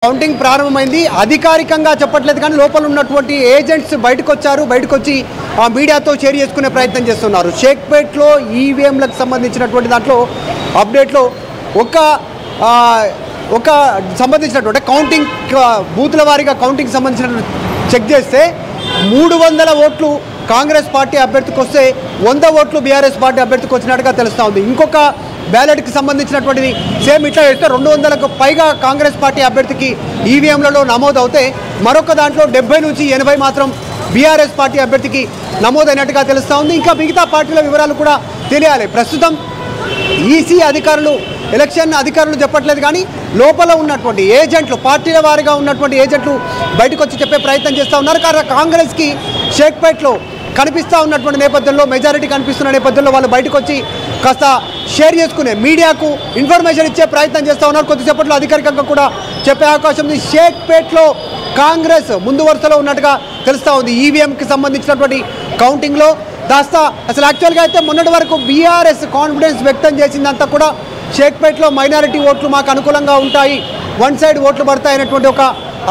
Counting ప్రారంభమైంది. అధికారికంగా చెప్పట్లేదు కానీ లోపల ఉన్నటువంటి ఏజెంట్స్ బయటకు వచ్చారు. బయటకు వచ్చి ఆ మీడియాతో షేర్ చేసుకునే ప్రయత్నం చేస్తున్నారు. షేక్పేట్లో ఈవీఎంలకు సంబంధించినటువంటి దాంట్లో అప్డేట్లో ఒక సంబంధించినటువంటి కౌంటింగ్ బూతుల వారీగా కౌంటింగ్ సంబంధించిన చెక్ చేస్తే 300 ఓట్లు కాంగ్రెస్ పార్టీ అభ్యర్థికి వస్తే 100 ఓట్లు బీఆర్ఎస్ పార్టీ అభ్యర్థికి వచ్చినట్టుగా తెలుస్తూ ఉంది. ఇంకొక బ్యాలెట్కి సంబంధించినటువంటిది సేమ్ ఇట్లా చేస్తే 200కు పైగా కాంగ్రెస్ పార్టీ అభ్యర్థికి ఈవీఎంలలో నమోదు అవుతే మరొక దాంట్లో 70 నుంచి 80 మాత్రం బీఆర్ఎస్ పార్టీ అభ్యర్థికి నమోదైనట్టుగా తెలుస్తూ ఉంది. ఇంకా మిగతా పార్టీల వివరాలు కూడా తెలియాలి. ప్రస్తుతం ఈసీ అధికారులు ఎలక్షన్ అధికారులు చెప్పట్లేదు కానీ లోపల ఉన్నటువంటి ఏజెంట్లు పార్టీల వారిగా ఉన్నటువంటి ఏజెంట్లు బయటకు వచ్చి చెప్పే ప్రయత్నం చేస్తూ ఉన్నారు. కానీ కాంగ్రెస్కి షేక్పేట్లో కనిపిస్తూ ఉన్నటువంటి నేపథ్యంలో మెజారిటీ కనిపిస్తున్న నేపథ్యంలో వాళ్ళు బయటకు వచ్చి కాస్త షేర్ చేసుకునే మీడియాకు ఇన్ఫర్మేషన్ ఇచ్చే ప్రయత్నం చేస్తూ ఉన్నారు. కొద్దిసేపట్లో అధికారికంగా కూడా చెప్పే అవకాశం ఉంది. షేక్పేట్లో కాంగ్రెస్ ముందు వరుసలో ఉన్నట్టుగా తెలుస్తూ ఉంది. ఈవీఎంకి సంబంధించినటువంటి కౌంటింగ్లో కాస్త అసలు యాక్చువల్గా అయితే మొన్నటి వరకు బీఆర్ఎస్ కాన్ఫిడెన్స్ వ్యక్తం చేసిందంతా కూడా షేక్పేట్లో మైనారిటీ ఓట్లు మాకు అనుకూలంగా ఉంటాయి, వన్ సైడ్ ఓట్లు పడతాయనేటువంటి ఒక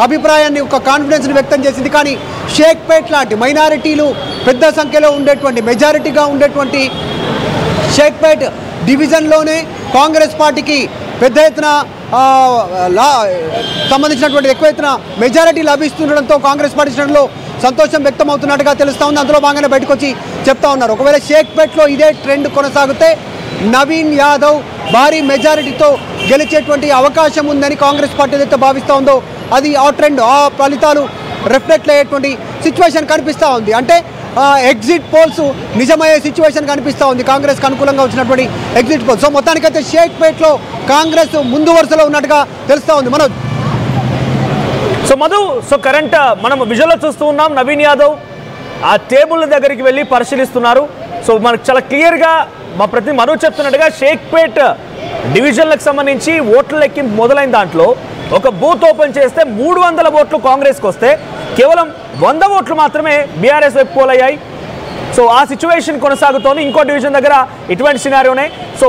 అభిప్రాయాన్ని ఒక కాన్ఫిడెన్స్ని వ్యక్తం చేసింది. కానీ షేక్పేట్ లాంటి మైనారిటీలు పెద్ద సంఖ్యలో ఉండేటువంటి మెజారిటీగా ఉండేటువంటి షేక్పేట్ డివిజన్లోనే కాంగ్రెస్ పార్టీకి పెద్ద ఎత్తున సంబంధించినటువంటి ఎక్కువ ఎత్తున మెజారిటీ లభిస్తుండడంతో కాంగ్రెస్ పార్టీ శ్రేణుల్లో సంతోషం వ్యక్తం అవుతున్నట్టుగా తెలుస్తూ ఉంది. అందులో భాగంగానే బయటకు వచ్చి చెప్తా ఉన్నారు. ఒకవేళ షేక్పేట్లో ఇదే ట్రెండ్ కొనసాగితే నవీన్ యాదవ్ భారీ మెజారిటీతో గెలిచేటువంటి అవకాశం ఉందని కాంగ్రెస్ పార్టీ అయితే భావిస్తూ ఉందో అది ఆ ట్రెండ్ ఆ ఫలితాలు రిఫ్లెక్ట్ అయ్యేటువంటి సిచ్యువేషన్ కనిపిస్తూ ఉంది. అంటే ఎగ్జిట్ పోల్స్ నిజమయ్యే సిచ్యువేషన్ కనిపిస్తూ ఉంది కాంగ్రెస్కి అనుకూలంగా వచ్చినటువంటి ఎగ్జిట్ పోల్స్. సో మొత్తానికైతే షేక్పేట్లో కాంగ్రెస్ ముందు వరుసలో ఉన్నట్టుగా తెలుస్తూ ఉంది. మధు కరెంట్ మనం విజువల్లో చూస్తూ ఉన్నాం. నవీన్ యాదవ్ ఆ టేబుల్ దగ్గరికి వెళ్ళి పరిశీలిస్తున్నారు. సో మనకు చాలా క్లియర్గా మా ప్రతి మధు చెప్తున్నట్టుగా షేక్పేట్ డివిజన్లకు సంబంధించి ఓట్ల లెక్కింపు మొదలైన దాంట్లో ఒక బూత్ ఓపెన్ చేస్తే 300 ఓట్లు కాంగ్రెస్కి వస్తే కేవలం 100 ఓట్లు మాత్రమే బీఆర్ఎస్ వైపు పోలయ్యాయి. సో ఆ సిచ్యువేషన్ కొనసాగుతోంది. ఇంకో డివిజన్ దగ్గర ఇటువంటి సినారియోనే. సో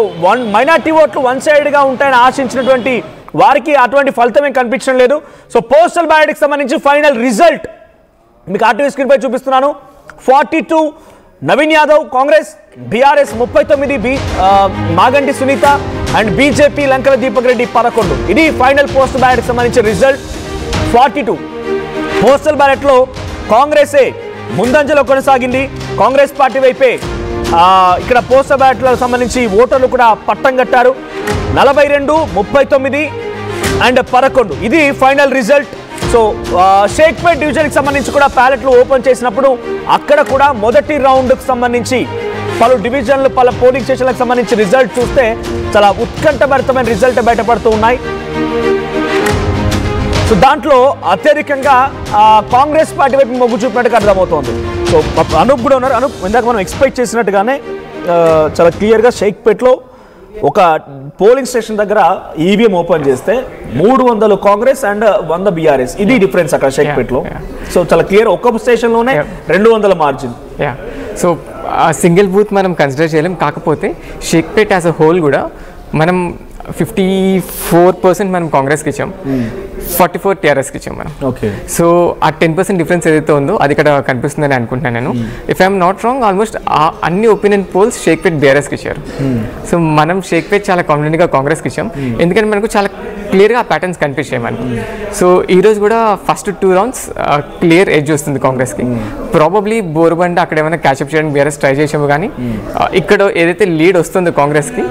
మైనార్టీ ఓట్లు వన్ సైడ్గా ఉంటాయని ఆశించినటువంటి వారికి అటువంటి ఫలితమే కనిపించడం లేదు. సో పోస్టల్ బ్యాలెట్కి సంబంధించి ఫైనల్ రిజల్ట్ మీకు ఆర్టీవీ స్క్రీన్పై చూపిస్తున్నాను. 42 Naveen Yadav Congress, BRS 39 Maganti Sunitha and BJP Lankala Deepak Reddy 11. ఇది ఫైనల్ పోస్టల్ బ్యాలెట్కి సంబంధించిన రిజల్ట్. 42 పోస్టల్ బ్యాలెట్లో కాంగ్రెసే ముందంజలో కొనసాగింది. కాంగ్రెస్ పార్టీ వైపే ఇక్కడ పోస్టల్ బ్యాలెట్లకు సంబంధించి ఓటర్లు కూడా పట్టం కట్టారు. 42, 39 అండ్ 11 ఇది ఫైనల్ రిజల్ట్. సో షేక్పేట్ డివిజన్కి సంబంధించి కూడా బ్యాలెట్లు ఓపెన్ చేసినప్పుడు అక్కడ కూడా మొదటి రౌండ్కి సంబంధించి పలు డివిజన్లు పలు పోలింగ్ స్టేషన్లకు సంబంధించి రిజల్ట్ చూస్తే చాలా ఉత్కంఠభరితమైన రిజల్ట్ బయటపడుతూ ఉన్నాయి. సో దాంట్లో అత్యధికంగా కాంగ్రెస్ పార్టీ వైపు మొగ్గు చూపినట్టుగా అర్థమవుతోంది. సో అనూప్ కూడా ఉన్నారు. అనూప్, ఇందాక మనం ఎక్స్పెక్ట్ చేసినట్టుగానే చాలా క్లియర్గా షేక్పేట్లో ఒక పోలింగ్ స్టేషన్ దగ్గర ఈవీఎం ఓపెన్ చేస్తే 300 కాంగ్రెస్ అండ్ 100 బీఆర్ఎస్. ఇది డిఫరెన్స్ అక్కడ షేక్పేట్లో. సో చాలా క్లియర్ ఒక్క స్టేషన్లోనే 200 మార్జిన్. సో సింగిల్ బూత్ మనం కన్సిడర్ చేయలేం. కాకపోతే షేక్పేట్ యాజ్ అ హోల్ కూడా మనం 54% మనం కాంగ్రెస్కి ఇచ్చాం, 44 టీఆర్ఎస్కి ఇచ్చాం మనం. ఓకే. సో ఆ 10% డిఫరెన్స్ ఏదైతే ఉందో అది ఇక్కడ కనిపిస్తుందని అనుకుంటున్నాను నేను. If I'm not wrong almost అన్ని ఒపీనియన్ పోల్స్ షేక్పేట్ బీఆర్ఎస్కి ఇచ్చారు. సో మనం షేక్పేట్ చాలా కాన్ఫిడెంట్గా కాంగ్రెస్కి ఇచ్చాం, ఎందుకంటే మనకు చాలా క్లియర్గా ఆ ప్యాటర్న్స్ కనిపించాయి మనకు. సో ఈరోజు కూడా ఫస్ట్ 2 రౌండ్స్ క్లియర్ ఎడ్జ్ వస్తుంది కాంగ్రెస్కి. ప్రాబబ్లీ బోరుబండ అక్కడ ఏమైనా క్యాచప్ చేయడానికి బీఆర్ఎస్ ట్రై చేసాము, కానీ ఇక్కడ ఏదైతే లీడ్ వస్తుందో కాంగ్రెస్కి